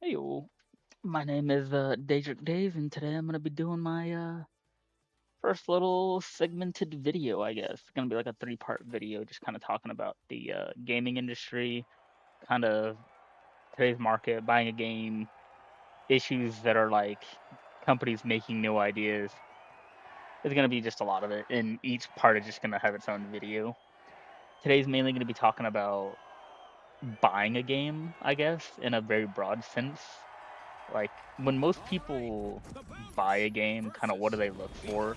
Hey, my name is Daedric Dave, and today I'm gonna be doing my first little segmented video, I guess. It's gonna be like a three-part video, just kind of talking about the gaming industry, kind of today's market, buying a game, issues that are like companies making new ideas. It's gonna be just a lot of it, and each part is just gonna have its own video. Today's mainly gonna be talking about buying a game, I guess, in a very broad sense. Like when most people buy a game, kind of what do they look for?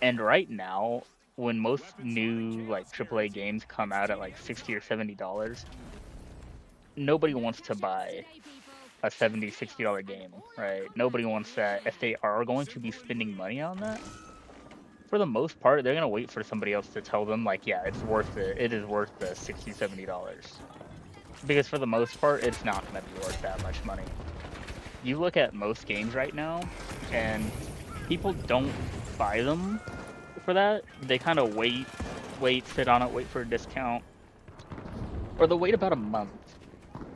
And right now, when most new like AAA games come out at like $60 or $70, nobody wants to buy a $70, $60 game, right? Nobody wants that. If they are going to be spending money on that, for the most part, they're gonna wait for somebody else to tell them like, yeah, it's worth it. It is worth the $60, $70. Because for the most part, it's not gonna be worth that much money. You look at most games right now, and people don't buy them for that. They kind of wait, sit on it, wait for a discount, or they'll wait about a month,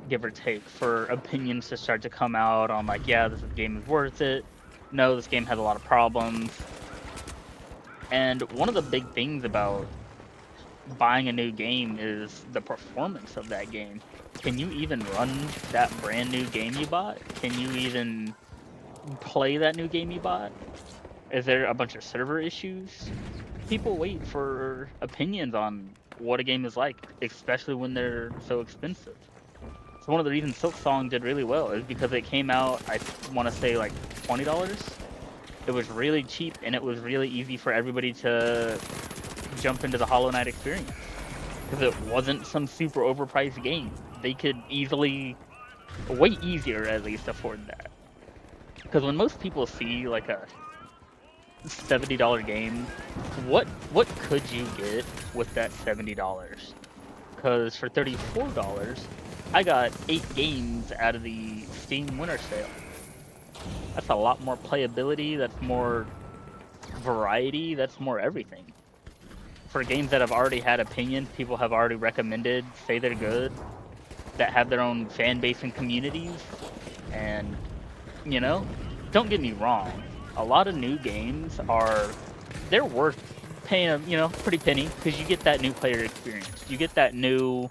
give or take, for opinions to start to come out on like, yeah, this game is worth it. No, this game has a lot of problems. And one of the big things about buying a new game is the performance of that game. Can you even run that brand new game you bought? Can you even play that new game you bought? Is there a bunch of server issues? People wait for opinions on what a game is like, especially when they're so expensive. So one of the reasons Silk Song did really well is because it came out, I want to say like $20. It was really cheap and it was really easy for everybody to jump into the Hollow Knight experience because it wasn't some super overpriced game. They could easily, way easier at least, afford that. Because when most people see like a $70 game, what could you get with that $70? Because for $34, I got 8 games out of the Steam Winter Sale. That's a lot more playability, that's more variety, that's more everything. For games that have already had opinions, people have already recommended, say they're good, that have their own fan base and communities, and, you know, don't get me wrong, a lot of new games they're worth paying a pretty penny because you get that new player experience. You get that new,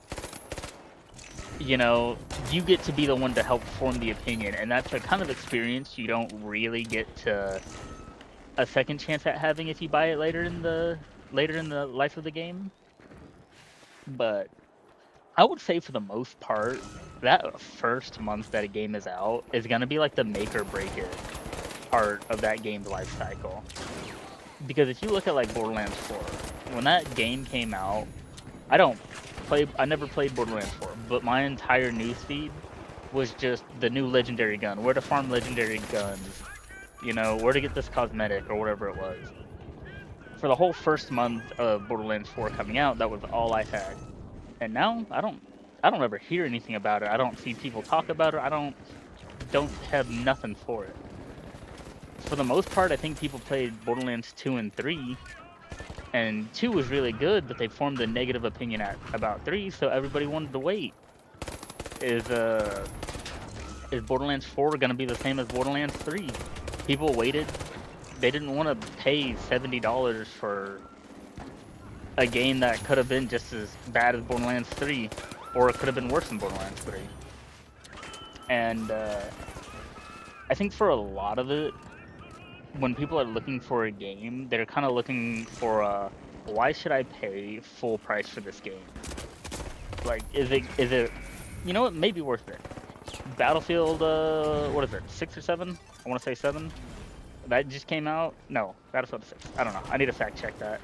you get to be the one to help form the opinion, and that's a kind of experience you don't really get to a second chance at having if you buy it later in the life of the game. But I would say for the most part, that first month that a game is out is gonna be like the make or break it part of that game's life cycle. Because if you look at like Borderlands 4, when that game came out, I never played Borderlands 4, but my entire newsfeed was just the new legendary gun, where to farm legendary guns, where to get this cosmetic or whatever it was. For the whole first month of Borderlands 4 coming out, that was all I had. And now I don't ever hear anything about it. I don't see people talk about it. I don't have nothing for it. For the most part, I think people played Borderlands 2 and 3, and 2 was really good, but they formed a negative opinion about 3, so everybody wanted to wait. Is is Borderlands 4 gonna be the same as Borderlands 3? People waited. They didn't want to pay $70 for a game that could have been just as bad as Borderlands 3, or it could have been worse than Borderlands 3. And I think for a lot of it, when people are looking for a game, they're kind of looking for why should I pay full price for this game? Like, is it, it may be worth it. Battlefield, what is it, 6 or 7? I want to say 7. That just came out. No, Battlefield 6. I don't know. I need to fact check that.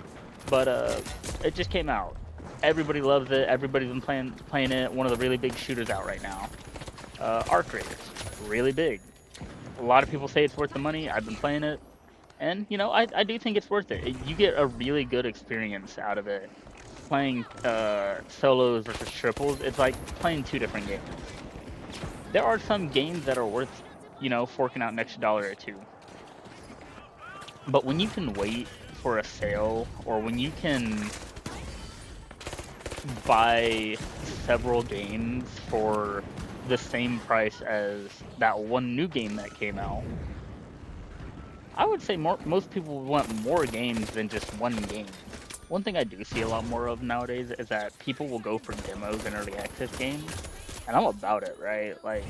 But it just came out. Everybody loves it. Everybody's been playing it. One of the really big shooters out right now. Arc Raiders, really big. A lot of people say it's worth the money. I've been playing it, and I do think it's worth it. You get a really good experience out of it. Playing solos versus triples, it's like playing two different games. There are some games that are worth, forking out an extra dollar or two. But when you can wait for a sale, or when you can buy several games for the same price as that one new game that came out, I would say most people want more games than just one game. One thing I do see a lot more of nowadays is that people will go for demos and early access games, and I'm about it, right? Like,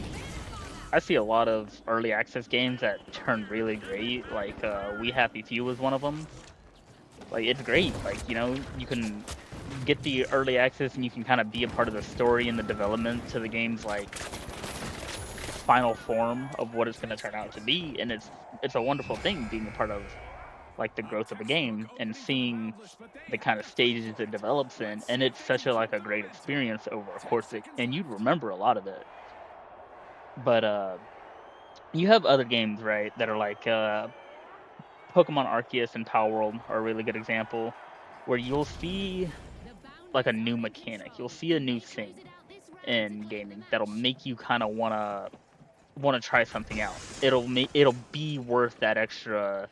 I see a lot of early access games that turn really great. Like, We Happy Few was one of them. Like, it's great. Like, you can get the early access and you can kind of be a part of the story and the development to the game's like final form of what it's going to turn out to be, and it's a wonderful thing being a part of like the growth of a game and seeing the kind of stages it develops in, and it's such a like a great experience over a course and you'd remember a lot of it. But you have other games, right, that are like Pokemon Arceus and Power World are a really good example, where you'll see like a new mechanic, you'll see a new thing in gaming that'll make you kind of wanna try something out. It'll be worth that extra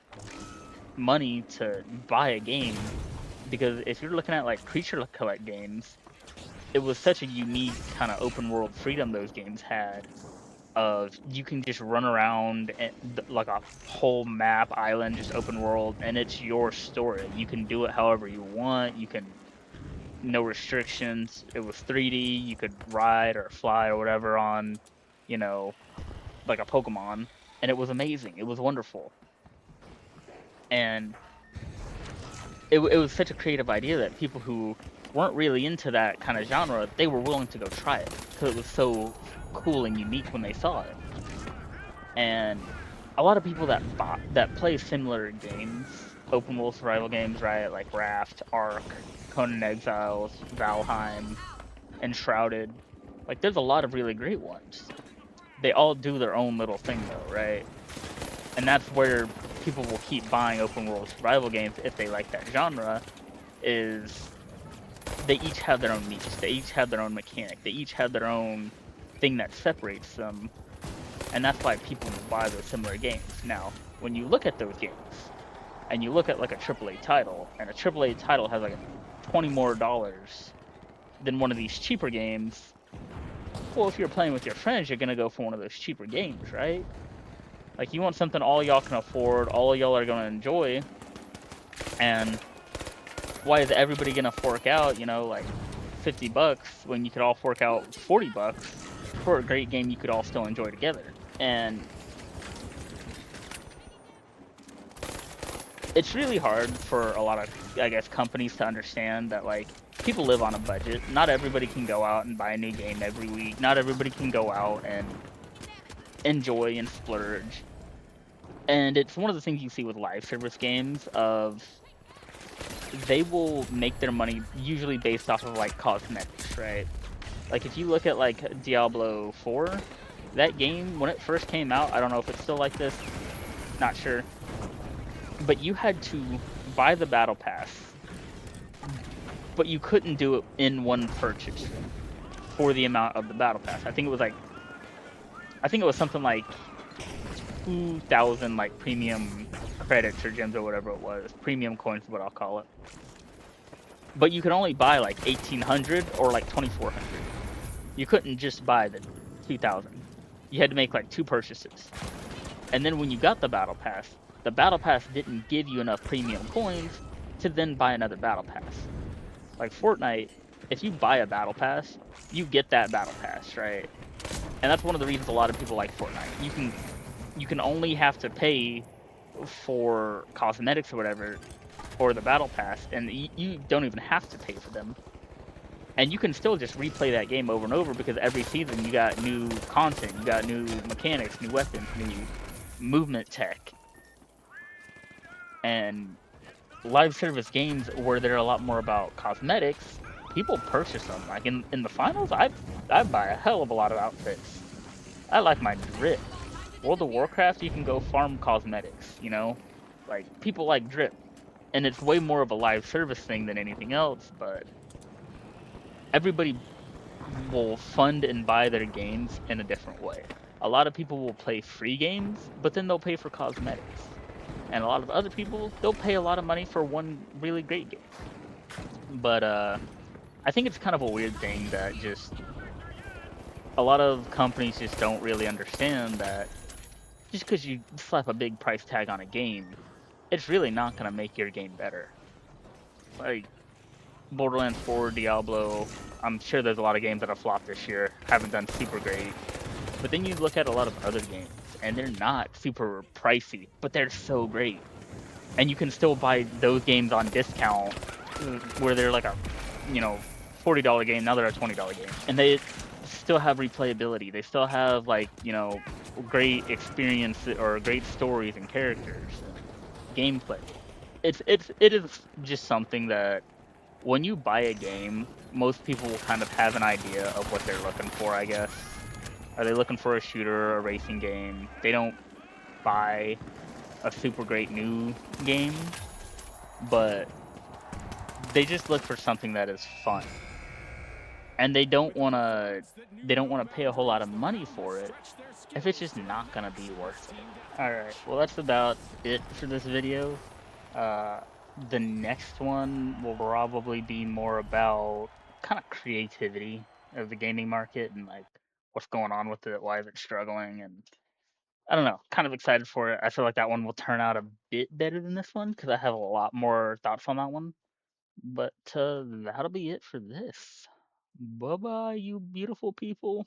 money to buy a game, because if you're looking at like creature collect games, it was such a unique kind of open world freedom those games had, of you can just run around and like a whole map island, just open world, and it's your story. You can do it however you want. You can, no restrictions. It was 3D. You could ride or fly or whatever on, you know, like a Pokemon, and it was amazing. It was wonderful, and it was such a creative idea that people who weren't really into that kind of genre, they were willing to go try it because it was so cool and unique when they saw it. And a lot of people that play similar games, open world survival games, right, like Raft, Ark, Conan Exiles, Valheim, Enshrouded, like there's a lot of really great ones. They all do their own little thing though, right? And that's where people will keep buying open world survival games if they like that genre, is they each have their own niche, they each have their own mechanic, they each have their own thing that separates them, and that's why people will buy those similar games. Now, when you look at those games, and you look at like a AAA title, and a AAA title has like $20 more than one of these cheaper games, well, if you're playing with your friends, you're gonna go for one of those cheaper games, right? Like, you want something all y'all can afford, all y'all are gonna enjoy, and why is everybody gonna fork out, like $50 when you could all fork out $40 for a great game you could all still enjoy together? And it's really hard for a lot of, I guess, companies to understand that, like, people live on a budget. Not everybody can go out and buy a new game every week. Not everybody can go out and enjoy and splurge. And it's one of the things you see with live service games of they will make their money usually based off of like cosmetics, right? Like if you look at like Diablo 4, that game when it first came out, I don't know if it's still like this, not sure, but you had to buy the battle pass, but you couldn't do it in one purchase for the amount of the battle pass. I think it was something like 2,000 like premium credits or gems or whatever it was. Premium coins is what I'll call it. But you could only buy like 1,800 or like 2,400. You couldn't just buy the 2,000. You had to make like 2 purchases. And then when you got the battle pass didn't give you enough premium coins to then buy another battle pass. Like Fortnite, if you buy a battle pass, you get that battle pass, right? And that's one of the reasons a lot of people like Fortnite. You can only have to pay for cosmetics or whatever, or the battle pass, and you don't even have to pay for them. And you can still just replay that game over and over because every season you got new content, you got new mechanics, new weapons, new movement tech. And live service games where they're a lot more about cosmetics, people purchase them. Like in the finals, I buy a hell of a lot of outfits. I like my drip. World of Warcraft, you can go farm cosmetics, Like, people like drip. And it's way more of a live service thing than anything else, but everybody will fund and buy their games in a different way. A lot of people will play free games, but then they'll pay for cosmetics. And a lot of other people, they'll pay a lot of money for one really great game. But I think it's kind of a weird thing that just a lot of companies just don't really understand that just because you slap a big price tag on a game, it's really not gonna make your game better. Like Borderlands 4, Diablo, I'm sure there's a lot of games that have flopped this year, haven't done super great. But then you look at a lot of other games, and they're not super pricey, but they're so great. And you can still buy those games on discount, where they're like a, you know, $40 game, now they're a $20 game. And they still have replayability. They still have like, great experience or great stories and characters and gameplay. It is just something that when you buy a game, most people will kind of have an idea of what they're looking for, I guess. Are they looking for a shooter or a racing game? They don't buy a super great new game, but they just look for something that is fun. And they don't want to pay a whole lot of money for it if it's just not going to be worth it. All right. Well, that's about it for this video. Uh, the next one will probably be more about kind of creativity of the gaming market and like what's going on with it, why is it struggling, and I don't know, kind of excited for it. I feel like that one will turn out a bit better than this one because I have a lot more thoughts on that one. But that'll be it for this. Bye bye, you beautiful people.